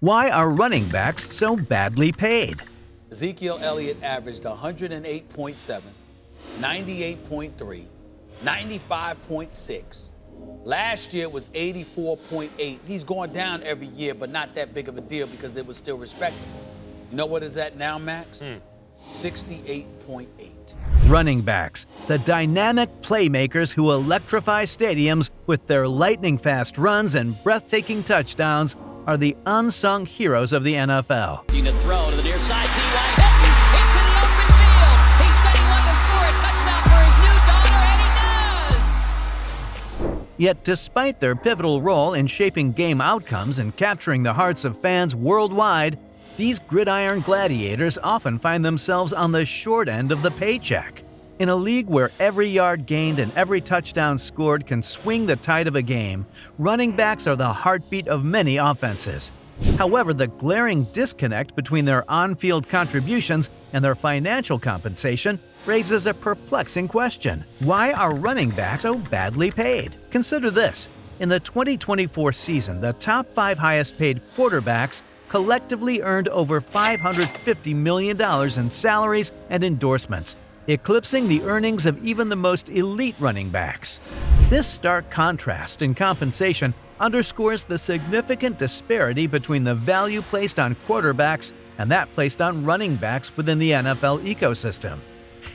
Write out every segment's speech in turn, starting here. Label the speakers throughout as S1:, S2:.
S1: Why are running backs so badly paid?
S2: Ezekiel Elliott averaged 108.7, 98.3, 95.6. Last year it was 84.8. He's going down every year, but not that big of a deal because it was still respectable. You know what is that now, Max? 68.8.
S1: Running backs, the dynamic playmakers who electrify stadiums with their lightning-fast runs and breathtaking touchdowns, are the unsung heroes of the NFL.
S3: To throw to the near side, T.Y. hit into the open field. He said he wanted to score a touchdown for his new daughter, and he does.
S1: Yet despite their pivotal role in shaping game outcomes and capturing the hearts of fans worldwide, these gridiron gladiators often find themselves on the short end of the paycheck. In a league where every yard gained and every touchdown scored can swing the tide of a game, running backs are the heartbeat of many offenses. However, the glaring disconnect between their on-field contributions and their financial compensation raises a perplexing question. Why are running backs so badly paid? Consider this. In the 2024 season, the top 5 highest-paid quarterbacks collectively earned over $550 million in salaries and endorsements, eclipsing the earnings of even the most elite running backs. This stark contrast in compensation underscores the significant disparity between the value placed on quarterbacks and that placed on running backs within the NFL ecosystem.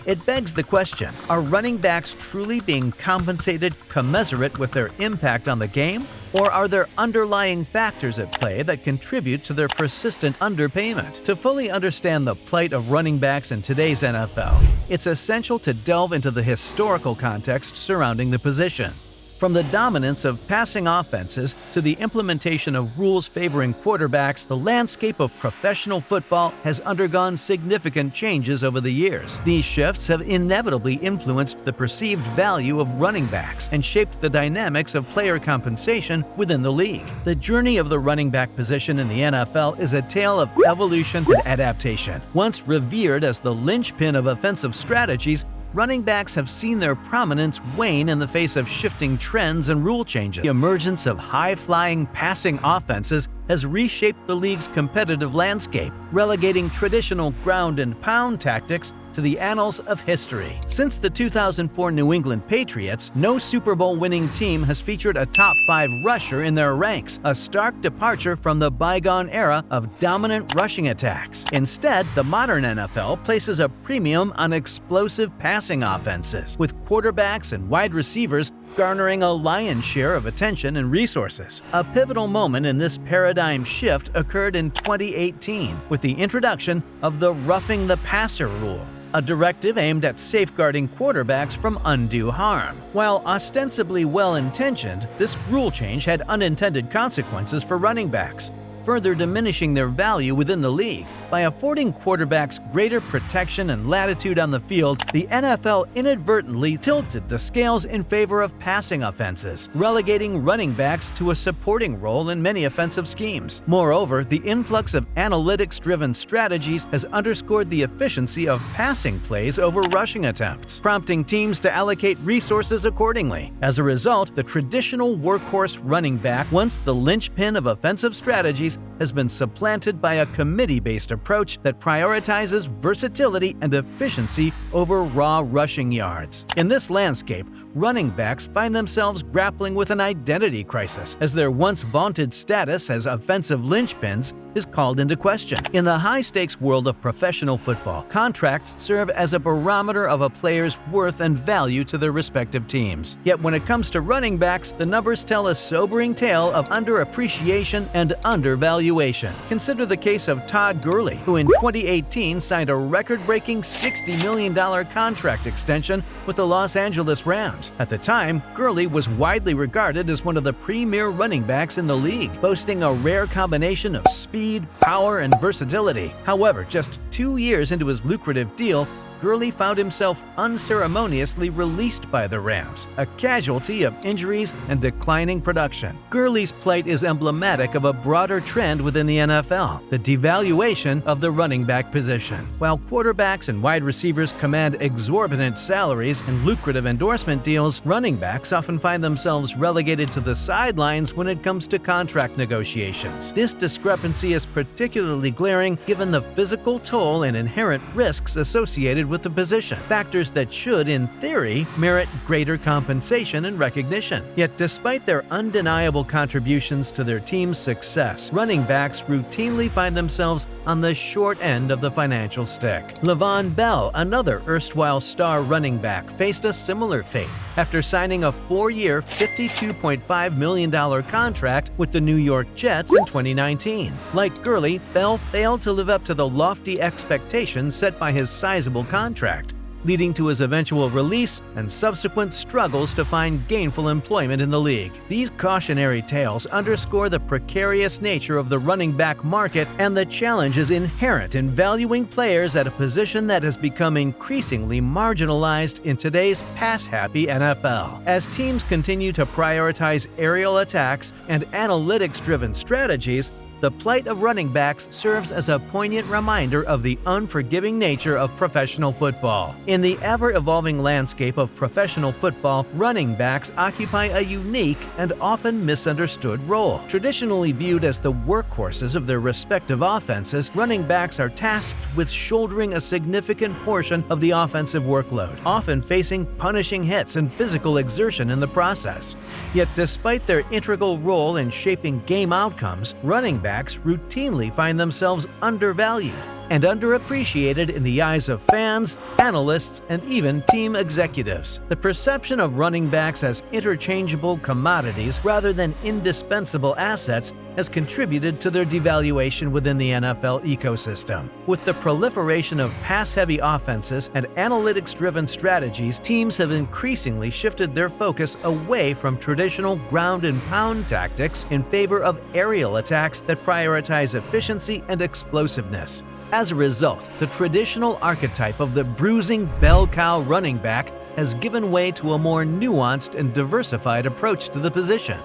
S1: It begs the question, are running backs truly being compensated commensurate with their impact on the game? Or are there underlying factors at play that contribute to their persistent underpayment? To fully understand the plight of running backs in today's NFL, it's essential to delve into the historical context surrounding the position. From the dominance of passing offenses to the implementation of rules favoring quarterbacks, the landscape of professional football has undergone significant changes over the years. These shifts have inevitably influenced the perceived value of running backs and shaped the dynamics of player compensation within the league. The journey of the running back position in the NFL is a tale of evolution and adaptation. Once revered as the linchpin of offensive strategies, running backs have seen their prominence wane in the face of shifting trends and rule changes. The emergence of high-flying passing offenses has reshaped the league's competitive landscape, relegating traditional ground-and-pound tactics to the annals of history. Since the 2004 New England Patriots, no Super Bowl winning team has featured a top 5 rusher in their ranks, a stark departure from the bygone era of dominant rushing attacks. Instead, the modern NFL places a premium on explosive passing offenses, with quarterbacks and wide receivers garnering a lion's share of attention and resources. A pivotal moment in this paradigm shift occurred in 2018 with the introduction of the roughing the passer rule, a directive aimed at safeguarding quarterbacks from undue harm. While ostensibly well-intentioned, this rule change had unintended consequences for running backs, further diminishing their value within the league. By affording quarterbacks greater protection and latitude on the field, the NFL inadvertently tilted the scales in favor of passing offenses, relegating running backs to a supporting role in many offensive schemes. Moreover, the influx of analytics-driven strategies has underscored the efficiency of passing plays over rushing attempts, prompting teams to allocate resources accordingly. As a result, the traditional workhorse running back, once the linchpin of offensive strategies, has been supplanted by a committee-based approach that prioritizes versatility and efficiency over raw rushing yards. In this landscape, running backs find themselves grappling with an identity crisis as their once vaunted status as offensive linchpins is called into question. In the high-stakes world of professional football, contracts serve as a barometer of a player's worth and value to their respective teams. Yet when it comes to running backs, the numbers tell a sobering tale of underappreciation and undervaluation. Consider the case of Todd Gurley, who in 2018 signed a record-breaking $60 million contract extension with the Los Angeles Rams. At the time, Gurley was widely regarded as one of the premier running backs in the league, boasting a rare combination of speed, power, and versatility. However, just 2 years into his lucrative deal, Gurley found himself unceremoniously released by the Rams, a casualty of injuries and declining production. Gurley's plight is emblematic of a broader trend within the NFL, the devaluation of the running back position. While quarterbacks and wide receivers command exorbitant salaries and lucrative endorsement deals, running backs often find themselves relegated to the sidelines when it comes to contract negotiations. This discrepancy is particularly glaring given the physical toll and inherent risks associated with the position, factors that should, in theory, merit greater compensation and recognition. Yet despite their undeniable contributions to their team's success, running backs routinely find themselves on the short end of the financial stick. Le'Veon Bell, another erstwhile star running back, faced a similar fate after signing a 4-year, $52.5 million contract with the New York Jets in 2019. Like Gurley, Bell failed to live up to the lofty expectations set by his sizable contract, leading to his eventual release and subsequent struggles to find gainful employment in the league. These cautionary tales underscore the precarious nature of the running back market and the challenges inherent in valuing players at a position that has become increasingly marginalized in today's pass-happy NFL. As teams continue to prioritize aerial attacks and analytics-driven strategies, the plight of running backs serves as a poignant reminder of the unforgiving nature of professional football. In the ever-evolving landscape of professional football, running backs occupy a unique and often misunderstood role. Traditionally viewed as the workhorses of their respective offenses, running backs are tasked with shouldering a significant portion of the offensive workload, often facing punishing hits and physical exertion in the process. Yet despite their integral role in shaping game outcomes, running backs routinely find themselves undervalued and underappreciated in the eyes of fans, analysts, and even team executives. The perception of running backs as interchangeable commodities rather than indispensable assets has contributed to their devaluation within the NFL ecosystem. With the proliferation of pass-heavy offenses and analytics-driven strategies, teams have increasingly shifted their focus away from traditional ground-and-pound tactics in favor of aerial attacks that prioritize efficiency and explosiveness. As a result, the traditional archetype of the bruising bell cow running back has given way to a more nuanced and diversified approach to the position.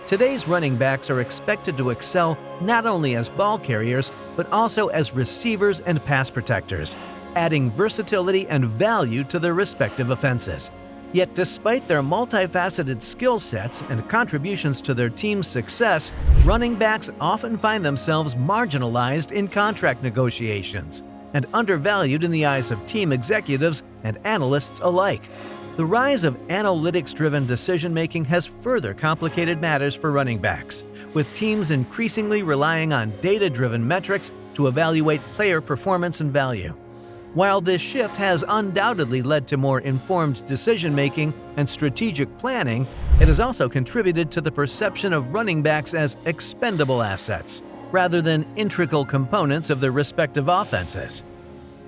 S1: Today's running backs are expected to excel not only as ball carriers, but also as receivers and pass protectors, adding versatility and value to their respective offenses. Yet despite their multifaceted skill sets and contributions to their team's success, running backs often find themselves marginalized in contract negotiations and undervalued in the eyes of team executives and analysts alike. The rise of analytics-driven decision-making has further complicated matters for running backs, with teams increasingly relying on data-driven metrics to evaluate player performance and value. While this shift has undoubtedly led to more informed decision-making and strategic planning, it has also contributed to the perception of running backs as expendable assets, rather than integral components of their respective offenses.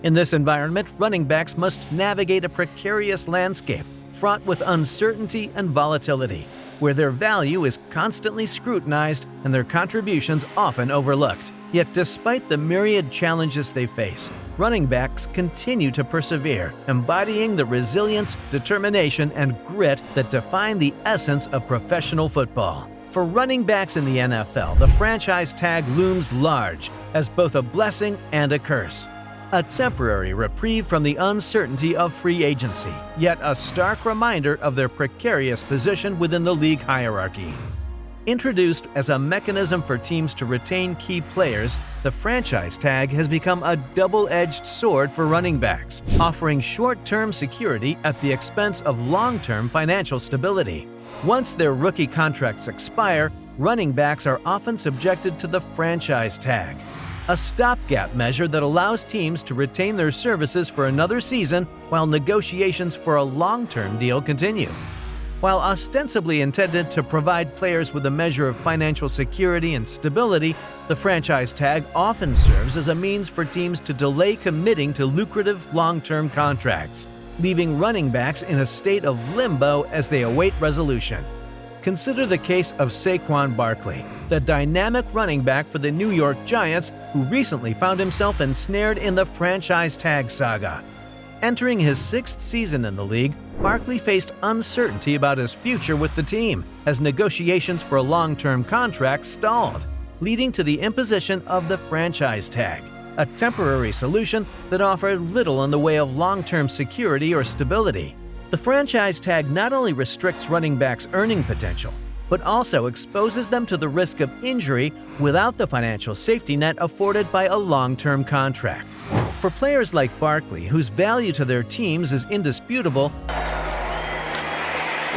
S1: In this environment, running backs must navigate a precarious landscape fraught with uncertainty and volatility, where their value is constantly scrutinized and their contributions often overlooked. Yet despite the myriad challenges they face, running backs continue to persevere, embodying the resilience, determination, and grit that define the essence of professional football. For running backs in the NFL, the franchise tag looms large as both a blessing and a curse. A temporary reprieve from the uncertainty of free agency, yet a stark reminder of their precarious position within the league hierarchy. Introduced as a mechanism for teams to retain key players, the franchise tag has become a double-edged sword for running backs, offering short-term security at the expense of long-term financial stability. Once their rookie contracts expire, running backs are often subjected to the franchise tag, a stopgap measure that allows teams to retain their services for another season while negotiations for a long-term deal continue. While ostensibly intended to provide players with a measure of financial security and stability, the franchise tag often serves as a means for teams to delay committing to lucrative long-term contracts, leaving running backs in a state of limbo as they await resolution. Consider the case of Saquon Barkley, the dynamic running back for the New York Giants who recently found himself ensnared in the franchise tag saga. Entering his 6th season in the league, Barkley faced uncertainty about his future with the team as negotiations for a long-term contract stalled, leading to the imposition of the franchise tag, a temporary solution that offered little in the way of long-term security or stability. The franchise tag not only restricts running backs' earning potential, but also exposes them to the risk of injury without the financial safety net afforded by a long-term contract. For players like Barkley, whose value to their teams is indisputable,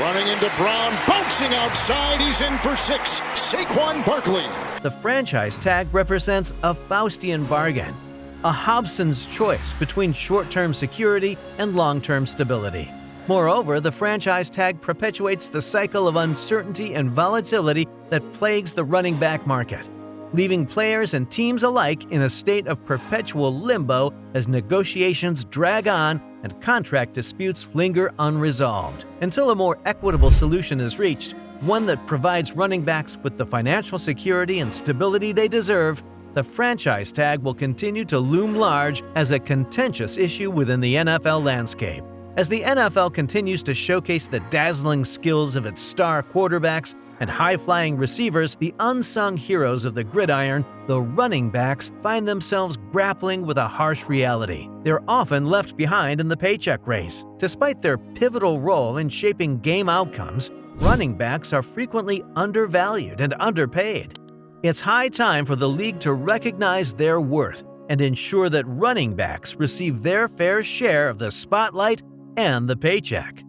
S4: running into Brown, bouncing outside, he's in for 6. Saquon Barkley.
S1: The franchise tag represents a Faustian bargain, a Hobson's choice between short-term security and long-term stability. Moreover, the franchise tag perpetuates the cycle of uncertainty and volatility that plagues the running back market, leaving players and teams alike in a state of perpetual limbo as negotiations drag on and contract disputes linger unresolved. Until a more equitable solution is reached, one that provides running backs with the financial security and stability they deserve, the franchise tag will continue to loom large as a contentious issue within the NFL landscape. As the NFL continues to showcase the dazzling skills of its star quarterbacks and high-flying receivers, the unsung heroes of the gridiron, the running backs, find themselves grappling with a harsh reality. They're often left behind in the paycheck race. Despite their pivotal role in shaping game outcomes, running backs are frequently undervalued and underpaid. It's high time for the league to recognize their worth and ensure that running backs receive their fair share of the spotlight and the paycheck.